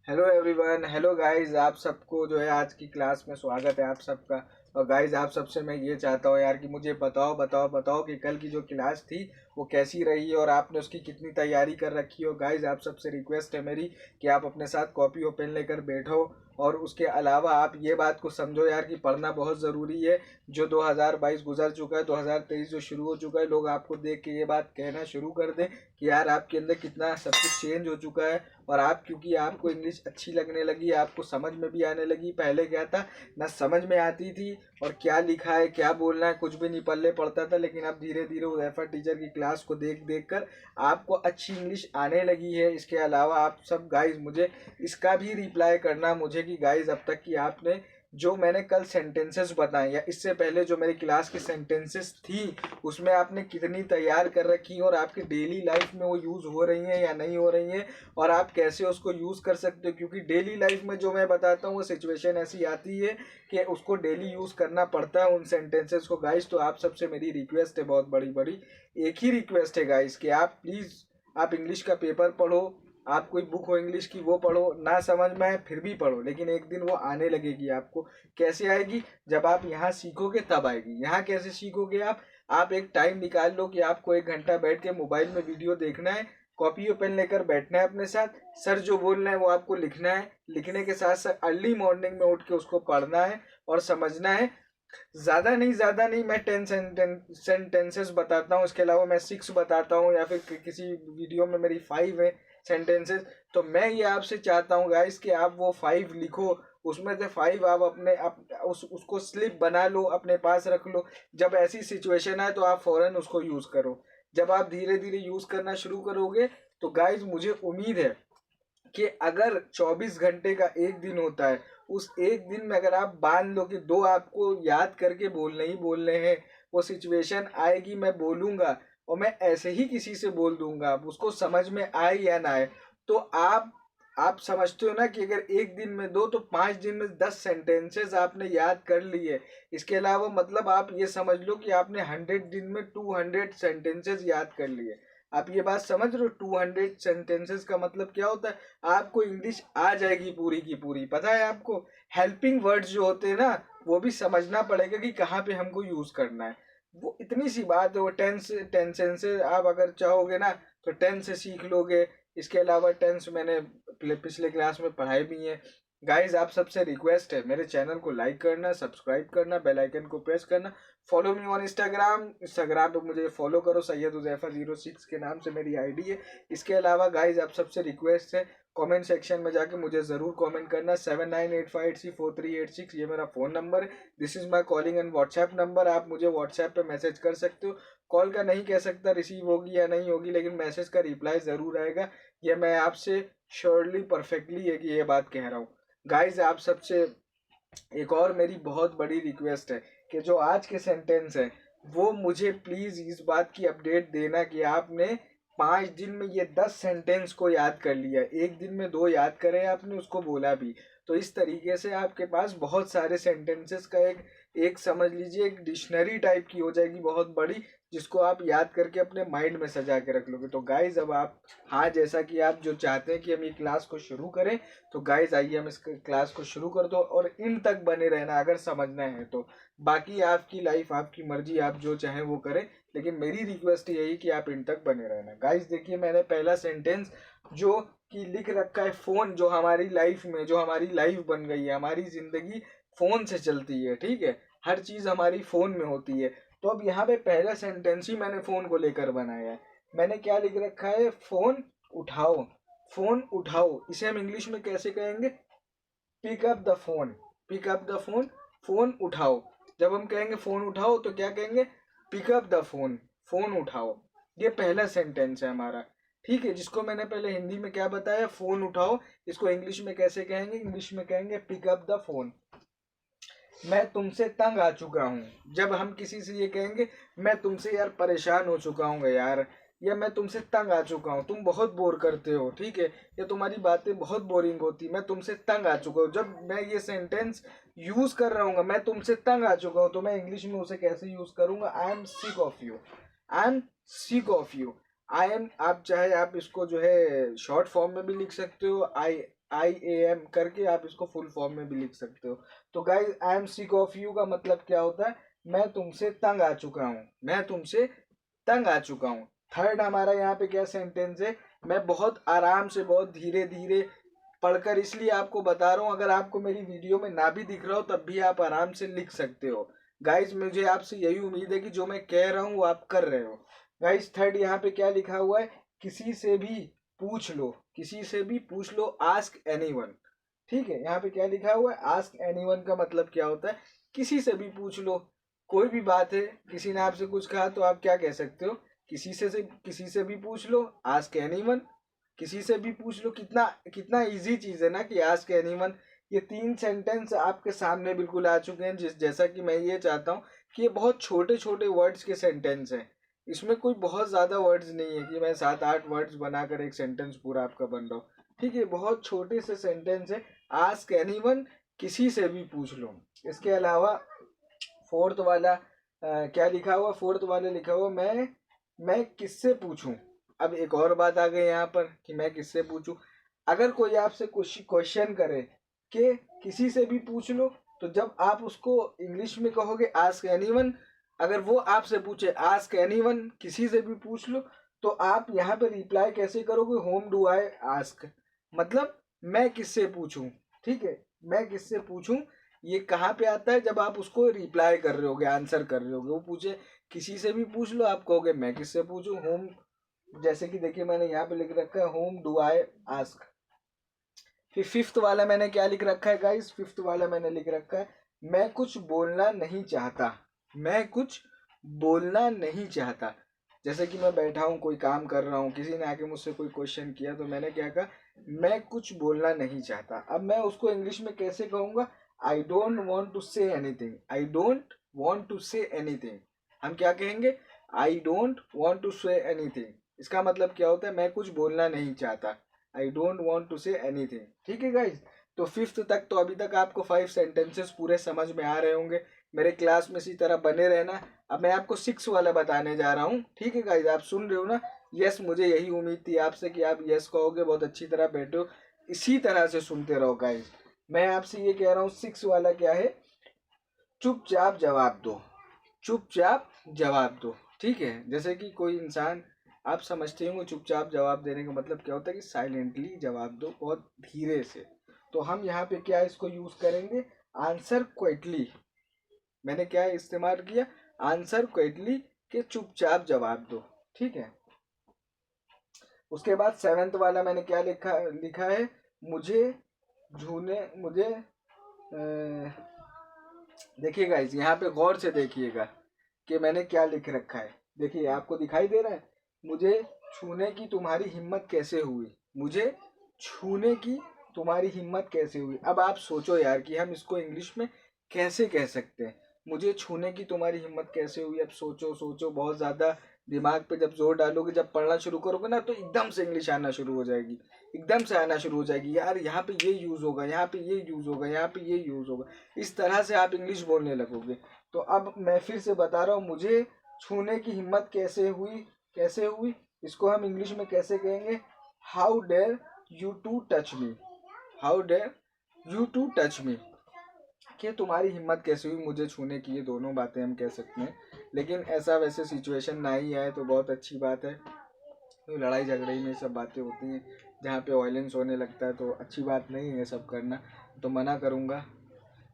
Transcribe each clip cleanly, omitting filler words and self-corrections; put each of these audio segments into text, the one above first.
Hello everyone, hello guys. आप सबको जो है आज की क्लास में स्वागत है आप सबका। और गाइस आप सबसे मैं ये चाहता हूँ यार कि मुझे बताओ बताओ बताओ कि कल की जो क्लास थी वो कैसी रही और आपने उसकी कितनी तैयारी कर रखी हो। गाइस आप सबसे रिक्वेस्ट है मेरी कि आप अपने साथ कॉपी और पेन लेकर बैठो। और उसके अलावा आप ये बात को समझो यार कि पढ़ना बहुत ज़रूरी है। जो 2022 गुजर चुका है, 2023 जो शुरू हो चुका है, लोग आपको देख के ये बात कहना शुरू कर दें कि यार आपके अंदर कितना सब कुछ चेंज हो चुका है। और आप क्योंकि आपको इंग्लिश अच्छी लगने लगी, आपको समझ में भी आने लगी। पहले क्या था, ना समझ में आती थी और क्या लिखा है क्या बोलना है कुछ भी नहीं पल्ले पड़ता था। लेकिन अब धीरे धीरे उज़ैफ़ा टीचर की क्लास को देख देख कर आपको अच्छी इंग्लिश आने लगी है। इसके अलावा आप सब गाइज मुझे इसका भी रिप्लाई करना मुझे कि गाइज अब तक कि आपने जो मैंने कल सेंटेंसेस बताए या इससे पहले जो मेरी क्लास की सेंटेंसेस थी उसमें आपने कितनी तैयार कर रखी और आपकी डेली लाइफ में वो यूज़ हो रही हैं या नहीं हो रही हैं, और आप कैसे उसको यूज़ कर सकते हो। क्योंकि डेली लाइफ में जो मैं बताता हूँ वो सिचुएशन ऐसी आती है कि उसको डेली यूज़ करना पड़ता है उन सेंटेंसेस को। गाइस तो आप सबसे मेरी रिक्वेस्ट है, बहुत बड़ी बड़ी एक ही रिक्वेस्ट है गाइस, कि आप प्लीज़ आप इंग्लिश का पेपर पढ़ो। आप कोई बुक हो इंग्लिश की वो पढ़ो, ना समझ में आए फिर भी पढ़ो, लेकिन एक दिन वो आने लगेगी आपको। कैसे आएगी? जब आप यहाँ सीखोगे तब आएगी। यहाँ कैसे सीखोगे आप एक टाइम निकाल लो कि आपको 1 घंटा बैठ के मोबाइल में वीडियो देखना है, कॉपी और पेन लेकर बैठना है अपने साथ, सर जो बोल रहे हैं वो आपको लिखना है, लिखने के साथ साथ अर्ली मॉर्निंग में उठ के उसको पढ़ना है और समझना है। ज़्यादा नहीं, मैं 10 सेंटेंसेस बताता हूँ, इसके अलावा मैं 6 बताता हूँ या फिर किसी वीडियो में मेरी 5 है सेंटेंसेस। तो मैं ये आपसे चाहता हूँ गाइस कि आप वो 5 लिखो, उसमें से 5 आप उसको स्लिप बना लो, अपने पास रख लो। जब ऐसी सिचुएशन आए तो आप फ़ौरन उसको यूज़ करो। जब आप धीरे धीरे यूज़ करना शुरू करोगे तो गाइस मुझे उम्मीद है कि अगर 24 घंटे का एक दिन होता है, उस एक दिन में अगर आप बांध लो कि 2 आपको याद करके बोलने ही बोलने हैं, वो सिचुएशन आएगी मैं बोलूँगा और मैं ऐसे ही किसी से बोल दूंगा, अब उसको समझ में आए या ना आए। तो आप समझते हो ना कि अगर एक दिन में 2 तो 5 दिन में 10 सेंटेंसेस आपने याद कर लिए। इसके अलावा मतलब आप ये समझ लो कि आपने 100 दिन में 200 सेंटेंसेस याद कर लिए। आप ये बात समझ रहे हो? 200 सेंटेंसेस का मतलब क्या होता है? आपको इंग्लिश आ जाएगी पूरी की पूरी। पता है आपको? हेल्पिंग वर्ड्स जो होते हैं ना, वो भी समझना पड़ेगा कि कहाँ पे हमको यूज करना है। वो इतनी सी बात है। वो टेंस से आप अगर चाहोगे ना तो टेंस से सीख लोगे। इसके अलावा टेंस मैंने पिछले क्लास में पढ़ाई भी है। गाइज आप सबसे रिक्वेस्ट है, मेरे चैनल को लाइक करना, सब्सक्राइब करना, बेल आइकन को प्रेस करना। फॉलो मी ऑन इंस्टाग्राम पे मुझे फॉलो करो, सैयद उज़ैफ़ा 06 के नाम से मेरी आईडी है। इसके अलावा गाइज आप सबसे रिक्वेस्ट है, कमेंट सेक्शन में जाके मुझे ज़रूर कमेंट करना। 7985834386 ये मेरा फ़ोन नंबर है। This is my calling and WhatsApp number. आप मुझे व्हाट्सएप पे मैसेज कर सकते हो। कॉल का नहीं कह सकता रिसीव होगी या नहीं होगी, लेकिन मैसेज का रिप्लाई ज़रूर आएगा। ये मैं आपसे श्योरली परफेक्टली है कि ये बात कह रहा हूँ। गाइज आप सबसे एक और मेरी बहुत बड़ी रिक्वेस्ट है कि जो आज के सेंटेंस है वो मुझे प्लीज़ इस बात की अपडेट देना कि आपने 5 दिन में ये 10 सेंटेंस को याद कर लिया। एक दिन में 2 याद करे आपने, उसको बोला भी। तो इस तरीके से आपके पास बहुत सारे सेंटेंसेस का एक एक समझ लीजिए एक डिक्शनरी टाइप की हो जाएगी बहुत बड़ी, जिसको आप याद करके अपने माइंड में सजा के रख लोगे। तो गाइज अब आप, हाँ, जैसा कि आप जो चाहते हैं कि हम ये क्लास को शुरू करें, तो गाइज आइए हम इस क्लास को शुरू कर दो और इन तक बने रहना अगर समझना है तो। बाकी आपकी लाइफ आपकी मर्जी, आप जो चाहें वो करें, लेकिन मेरी रिक्वेस्ट यही कि आप इन तक बने रहना। गाइज देखिए मैंने पहला सेंटेंस जो कि लिख रखा है, फोन। जो हमारी लाइफ में, जो हमारी लाइफ बन गई है, हमारी जिंदगी फोन से चलती है, ठीक है? हर चीज हमारी फोन में होती है। तो अब यहाँ पे पहला सेंटेंस ही मैंने फोन को लेकर बनाया है। मैंने क्या लिख रखा है? फोन उठाओ। फोन उठाओ इसे हम इंग्लिश में कैसे कहेंगे? Pick up the phone. Pick up the phone, phone उठाओ। जब हम कहेंगे फोन उठाओ तो क्या कहेंगे? Pick up the phone, phone उठाओ। ये पहला सेंटेंस है हमारा, ठीक है? जिसको मैंने पहले हिंदी में क्या बताया, फोन उठाओ, इसको इंग्लिश में कैसे कहेंगे? इंग्लिश में कहेंगे पिक अप द फोन। मैं तुमसे तंग आ चुका हूँ। जब हम किसी से ये कहेंगे मैं तुमसे यार परेशान हो चुका हूँ यार, या मैं तुमसे तंग आ चुका हूँ, तुम बहुत बोर करते हो, ठीक है, या तुम्हारी बातें बहुत बोरिंग होती, मैं तुमसे तंग आ चुका हूँ। जब मैं ये सेंटेंस यूज कर रहा हूँ, मैं तुमसे तंग आ चुका हूँ, तो मैं इंग्लिश में उसे कैसे यूज करूंगा? I am sick of you. I am sick of you. आप चाहे आप इसको जो है शॉर्ट फॉर्म में भी लिख सकते हो, IAM करके आप इसको फुल फॉर्म में भी लिख सकते हो। तो guys I am sick of you का मतलब क्या होता है, मैं तुमसे तंग आ चुका हूँ, मैं तुमसे तंग आ चुका हूँ। थर्ड हमारा यहाँ पे क्या सेंटेंस है, मैं बहुत आराम से बहुत धीरे धीरे पढ़कर इसलिए आपको बता रहा हूँ, अगर आपको मेरी वीडियो में ना भी दिख रहा हो तब भी आप आराम से लिख सकते हो। गाइज मुझे आपसे यही उम्मीद है कि जो मैं कह रहा हूँ वो आप कर रहे हो। गाइज थर्ड यहाँ पे क्या लिखा हुआ है, किसी से भी पूछ लो, किसी से भी पूछ लो, आस्क एनीवन। ठीक है, यहाँ पे क्या लिखा हुआ है, आस्क एनीवन का मतलब क्या होता है, किसी से भी पूछ लो। कोई भी बात है, किसी ने आपसे कुछ कहा तो आप क्या कह सकते हो, किसी से भी पूछ लो, आस्क एनीवन। किसी से भी पूछ लो, कितना कितना इजी चीज है ना कि आस्क एनीवन। ये 3 सेंटेंस आपके सामने बिल्कुल आ चुके हैं, जैसा कि मैं ये चाहता हूँ कि ये बहुत छोटे छोटे वर्ड्स के सेंटेंस हैं। इसमें कोई बहुत ज्यादा वर्ड्स नहीं है कि मैं 7-8 वर्ड्स बनाकर एक सेंटेंस पूरा आपका बन रहा हूँ। ठीक है, बहुत छोटे से सेंटेंस है, आस्क एनीवन, किसी से भी पूछ लो। इसके अलावा फोर्थ वाला क्या लिखा हुआ, फोर्थ वाले लिखा हुआ, मैं किससे पूछूं। अब एक और बात आ गई यहाँ पर कि मैं किससे पूछूं। अगर कोई आपसे क्वेश्चन करे कि किसी से भी पूछ लो, तो जब आप उसको इंग्लिश में कहोगे आस्क एनीवन, अगर वो आपसे पूछे आस्क एनीवन, किसी से भी पूछ लो, तो आप यहाँ पे रिप्लाई कैसे करोगे, होम डू आई आस्क, मतलब मैं किससे पूछूं। ठीक है, मैं किससे पूछूं, ये कहाँ पे आता है, जब आप उसको रिप्लाई कर रहे होगे, आंसर कर रहे होगे। वो पूछे किसी से भी पूछ लो, आप कहोगे मैं किससे पूछूं, होम, जैसे कि देखिए मैंने यहाँ पे लिख रखा है होम डू आई आस्क। फिर फिफ्थ वाला मैंने क्या लिख रखा है गाइस, फिफ्थ वाला मैंने लिख रखा है, मैं कुछ बोलना नहीं चाहता, मैं कुछ बोलना नहीं चाहता। जैसे कि मैं बैठा हूँ, कोई काम कर रहा हूँ, किसी ने आके मुझसे कोई क्वेश्चन किया तो मैंने क्या कहा, मैं कुछ बोलना नहीं चाहता। अब मैं उसको इंग्लिश में कैसे कहूँगा, I don't want to say anything, I don't want to say anything. हम क्या कहेंगे, I don't want to say anything. इसका मतलब क्या होता है, मैं कुछ बोलना नहीं चाहता, I don't want to say anything. ठीक है गाइज, तो फिफ्थ तक तो अभी तक आपको 5 सेंटेंसेस पूरे समझ में आ रहे होंगे। मेरे क्लास में इसी तरह बने रहना। अब मैं आपको 6 वाला बताने जा रहा हूँ। ठीक है गाइज, आप सुन रहे हो ना, यस, मुझे यही उम्मीद थी आपसे कि आप यस कहोगे, बहुत अच्छी तरह बैठो, इसी तरह से सुनते रहो गाइज। मैं आपसे ये कह रहा हूँ 6 वाला क्या है, चुपचाप जवाब दो, चुपचाप जवाब दो। ठीक है, जैसे कि कोई इंसान, आप समझते होंगे चुपचाप जवाब देने का मतलब क्या होता है कि साइलेंटली जवाब दो, बहुत धीरे से। तो हम यहाँ पे क्या इसको यूज करेंगे, आंसर क्विकली। मैंने क्या इस्तेमाल किया, आंसर क्विकली, के चुपचाप जवाब दो। ठीक है, उसके बाद 7th वाला मैंने क्या लिखा लिखा है, मुझे मुझे देखिएगा इस यहाँ पे गौर से देखिएगा कि मैंने क्या लिख रखा है। देखिए आपको दिखाई दे रहा है, मुझे छूने की तुम्हारी हिम्मत कैसे हुई, मुझे छूने की तुम्हारी हिम्मत कैसे हुई। अब आप सोचो यार कि हम इसको इंग्लिश में कैसे कह सकते हैं, मुझे छूने की तुम्हारी हिम्मत कैसे हुई। अब सोचो सोचो, बहुत ज़्यादा दिमाग पे जब जोर डालोगे, जब पढ़ना शुरू करोगे ना, तो एकदम से इंग्लिश आना शुरू हो जाएगी, एकदम से आना शुरू हो जाएगी। यार यहाँ पे ये यूज़ होगा, यहाँ पे ये यूज़ होगा, यहाँ पे ये यूज़ होगा, इस तरह से आप इंग्लिश बोलने लगोगे। तो अब मैं फिर से बता रहा हूँ, मुझे छूने की हिम्मत कैसे हुई, कैसे हुई, इसको हम इंग्लिश में कैसे कहेंगे, how dare you to touch me, how dare you to touch me, कि तुम्हारी हिम्मत कैसे हुई मुझे छूने की। ये दोनों बातें हम कह सकते हैं, लेकिन ऐसा वैसे सिचुएशन ना ही आए तो बहुत अच्छी बात है। तो लड़ाई झगड़े में सब बातें होती हैं, जहाँ पे वायलेंस होने लगता है तो अच्छी बात नहीं है सब करना, तो मना करूँगा।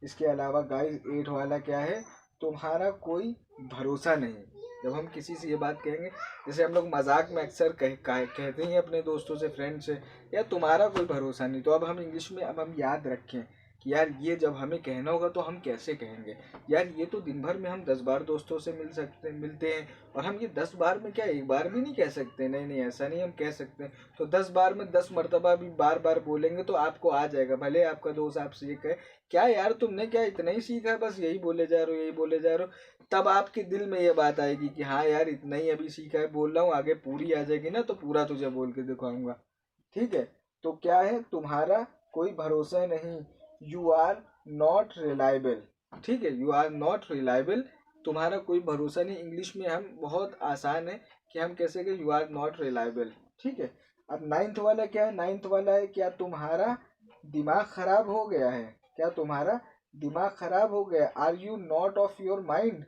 इसके अलावा गाइस 8 वाला क्या है, तुम्हारा कोई भरोसा नहीं। जब हम किसी से ये बात कहेंगे, जैसे हम लोग मजाक में अक्सर कहते हैं अपने दोस्तों से, फ्रेंड से, या तुम्हारा कोई भरोसा नहीं, तो अब हम इंग्लिश में अब हम याद रखें कि यार ये जब हमें कहना होगा तो हम कैसे कहेंगे। यार ये तो दिन भर में हम 10 बार दोस्तों से मिलते हैं, और हम ये 10 बार में क्या एक बार भी नहीं कह सकते, नहीं नहीं ऐसा नहीं, हम कह सकते हैं। तो 10 बार में 10 मरतबा भी बार बार बोलेंगे तो आपको आ जाएगा। भले आपका दोस्त आपसे ये कहे क्या यार तुमने क्या इतना ही सीखा है, बस यही बोले जा रहे हो, यही बोले जा रहे हो, तब आपके दिल में ये बात आएगी कि हाँ यार इतना ही अभी सीखा है, बोल रहा हूँ, आगे पूरी आ जाएगी ना तो पूरा तुझे बोल के दिखाऊंगा। ठीक है, तो क्या है, तुम्हारा कोई भरोसा नहीं, यू आर नॉट रिलायबल। ठीक है, यू आर नॉट रिलायबल, तुम्हारा कोई भरोसा नहीं। इंग्लिश में हम बहुत आसान है कि हम कैसे कि यू आर नॉट रिलायबल। ठीक है, अब नाइन्थ वाला क्या है? नाइन्थ वाला है क्या तुम्हारा दिमाग खराब हो गया है? क्या तुम्हारा दिमाग खराब हो गया? Are you not of your mind?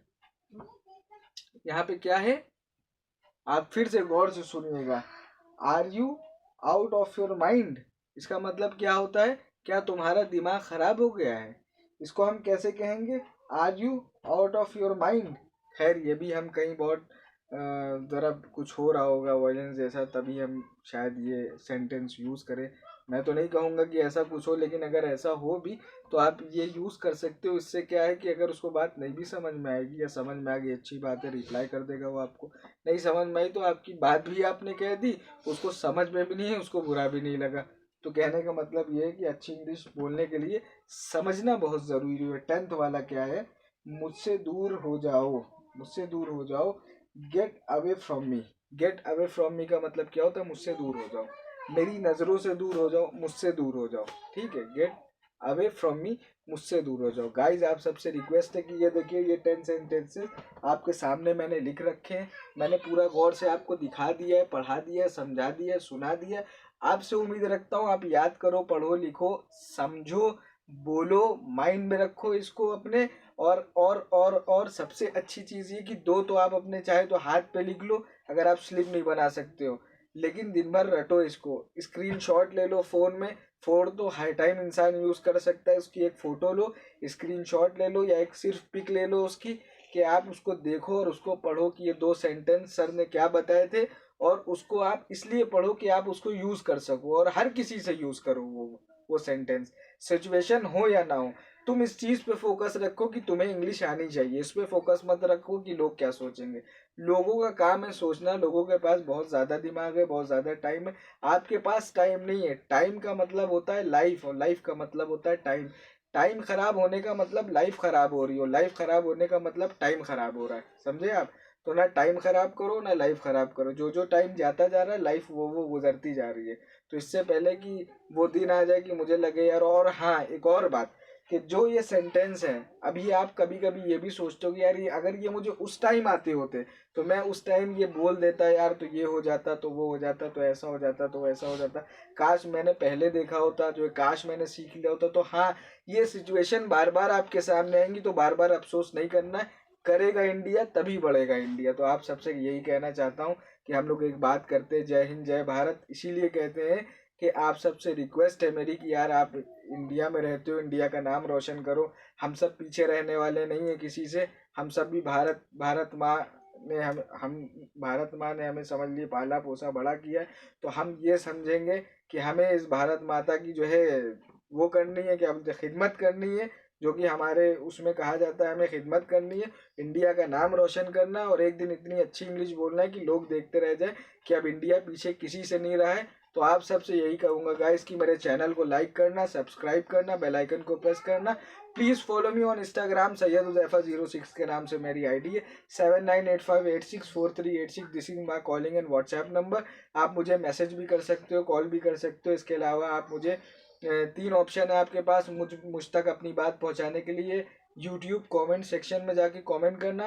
यहाँ पे क्या है, आप फिर से गौर से सुनिएगा। Are you out of your mind, इसका मतलब क्या होता है? क्या तुम्हारा दिमाग खराब हो गया है? इसको हम कैसे कहेंगे? Are you out of your mind. खैर ये भी हम कहीं बहुत ज़रा कुछ हो रहा होगा वायलेंस जैसा, तभी हम शायद ये सेंटेंस यूज़ करें। मैं तो नहीं कहूँगा कि ऐसा कुछ हो, लेकिन अगर ऐसा हो भी तो आप ये यूज़ कर सकते हो। इससे क्या है कि अगर उसको बात नहीं भी समझ में आएगी या समझ में आ गई अच्छी बात है, रिप्लाई कर देगा वो आपको। नहीं समझ में आई तो आपकी बात भी आपने कह दी, उसको समझ में भी नहीं है, उसको बुरा भी नहीं लगा। तो कहने का मतलब ये है कि अच्छी इंग्लिश बोलने के लिए समझना बहुत ज़रूरी है। 10th वाला क्या है? मुझसे दूर हो जाओ, मुझसे दूर हो जाओ। Get away from me. Get away from me का मतलब क्या होता है? मुझसे दूर हो जाओ, मेरी नज़रों से दूर हो जाओ, मुझसे दूर हो जाओ। ठीक है, गेट अवे फ्रॉम मी, मुझसे दूर हो जाओ। गाइज आप सबसे रिक्वेस्ट है कि ये देखिए, ये 10 सेंटेंसेस आपके सामने मैंने लिख रखे हैं। मैंने पूरा गौर से आपको दिखा दिया है, पढ़ा दिया है, समझा दिया है, सुना दिया है। आपसे उम्मीद रखता हूँ आप याद करो, पढ़ो, लिखो, समझो, बोलो, माइंड में रखो इसको अपने। और सबसे अच्छी चीज़ ये कि दो तो आप अपने चाहे तो हाथ पे लिख लो अगर आप स्लिप नहीं बना सकते हो, लेकिन दिन भर रटो इसको। स्क्रीनशॉट ले लो फ़ोन में, फ़ोन तो हर टाइम इंसान यूज़ कर सकता है। उसकी एक फ़ोटो लो, स्क्रीनशॉट ले लो, या एक सिर्फ पिक ले लो उसकी, कि आप उसको देखो और उसको पढ़ो कि ये 2 सेंटेंस सर ने क्या बताए थे। और उसको आप इसलिए पढ़ो कि आप उसको यूज़ कर सको, और हर किसी से यूज़ करो वो सेंटेंस, सिचुएशन हो या ना हो। तुम इस चीज़ पे फोकस रखो कि तुम्हें इंग्लिश आनी चाहिए, इस पे फोकस मत रखो कि लोग क्या सोचेंगे। लोगों का काम है सोचना, लोगों के पास बहुत ज़्यादा दिमाग है, बहुत ज़्यादा टाइम है। आपके पास टाइम नहीं है। टाइम का मतलब होता है लाइफ, और लाइफ का मतलब होता है टाइम। टाइम खराब होने का मतलब लाइफ खराब हो रही हो, लाइफ खराब होने का मतलब टाइम खराब हो रहा है। समझे आप? तो ना टाइम खराब करो ना लाइफ खराब करो। जो जो टाइम जाता जा रहा है, लाइफ वो गुजरती जा रही है। तो इससे पहले कि वो दिन आ जाए कि मुझे लगे यार। और हाँ, एक और बात, कि जो ये सेंटेंस है, अभी आप कभी कभी ये भी सोचते हो कि यार ये अगर ये मुझे उस टाइम आते होते तो मैं उस टाइम ये बोल देता यार, तो ये हो जाता, तो वो हो जाता, तो ऐसा हो जाता, तो वैसा हो जाता। काश मैंने पहले देखा होता, जो काश मैंने सीख लिया होता। तो हाँ, ये सिचुएशन बार बार आपके सामने आएंगी, तो बार बार अफसोस नहीं करना है। करेगा इंडिया तभी बढ़ेगा इंडिया। तो आप सबसे यही कहना चाहता हूँ कि हम लोग एक बात करते हैं, जय हिंद जय भारत। इसीलिए कहते हैं कि आप सबसे रिक्वेस्ट है मेरी कि यार आप इंडिया में रहते हो, इंडिया का नाम रोशन करो। हम सब पीछे रहने वाले नहीं है किसी से। हम सब भी भारत माँ ने हम भारत माँ ने हमें समझ लिए पाला पोसा बड़ा किया है। तो हम ये समझेंगे कि हमें इस भारत माता की जो है वो करनी है, कि हम खिदमत करनी है। जो कि हमारे उसमें कहा जाता है, हमें खिदमत करनी है, इंडिया का नाम रोशन करना है, और एक दिन इतनी अच्छी इंग्लिश बोलना है कि लोग देखते रह जाए कि अब इंडिया पीछे किसी से नहीं रहा है। तो आप सबसे यही कहूँगा गाइस कि मेरे चैनल को लाइक करना, सब्सक्राइब करना, बेल आइकन को प्रेस करना। Please follow me on Instagram, Syed Huzaifa 06 के नाम से मेरी आईडी है। 7985864386, this is my calling and WhatsApp number. आप मुझे मैसेज भी कर सकते हो, कॉल भी कर सकते हो। इसके अलावा आप मुझे 3 ऑप्शन है आपके पास मुझ तक अपनी बात पहुंचाने के लिए। यूट्यूब कमेंट सेक्शन में जाके कमेंट करना,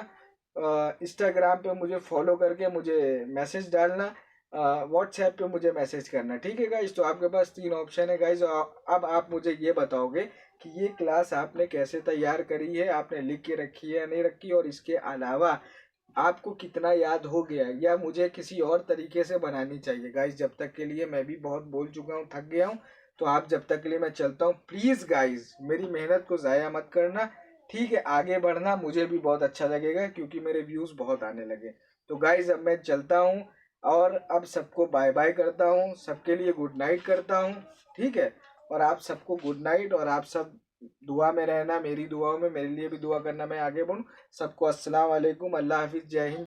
इंस्टाग्राम पे मुझे फॉलो करके मुझे मैसेज डालना, व्हाट्सएप पे मुझे मैसेज करना। ठीक है गाइज? तो आपके पास 3 ऑप्शन है गाइज। अब आप मुझे ये बताओगे कि ये क्लास आपने कैसे तैयार करी है, आपने लिख के रखी है या नहीं रखी, और इसके अलावा आपको कितना याद हो गया, या मुझे किसी और तरीके से बनानी चाहिए। गाइज जब तक के लिए मैं भी बहुत बोल चुका हूँ, थक गया हूँ। तो आप जब तक के लिए मैं चलता हूँ। प्लीज़ गाइज मेरी मेहनत को ज़ाया मत करना। ठीक है, आगे बढ़ना, मुझे भी बहुत अच्छा लगेगा क्योंकि मेरे व्यूज़ बहुत आने लगे। तो गाइज अब मैं चलता हूँ, और अब सबको बाय बाय करता हूँ, सबके लिए गुड नाइट करता हूँ। ठीक है, और आप सबको गुड नाइट, और आप सब दुआ में रहना, मेरी दुआओं में मेरे लिए भी दुआ करना, मैं आगे बढ़ूँ। सबको अस्सलाम वालेकुम, अल्लाह हाफिज़, जय हिंद।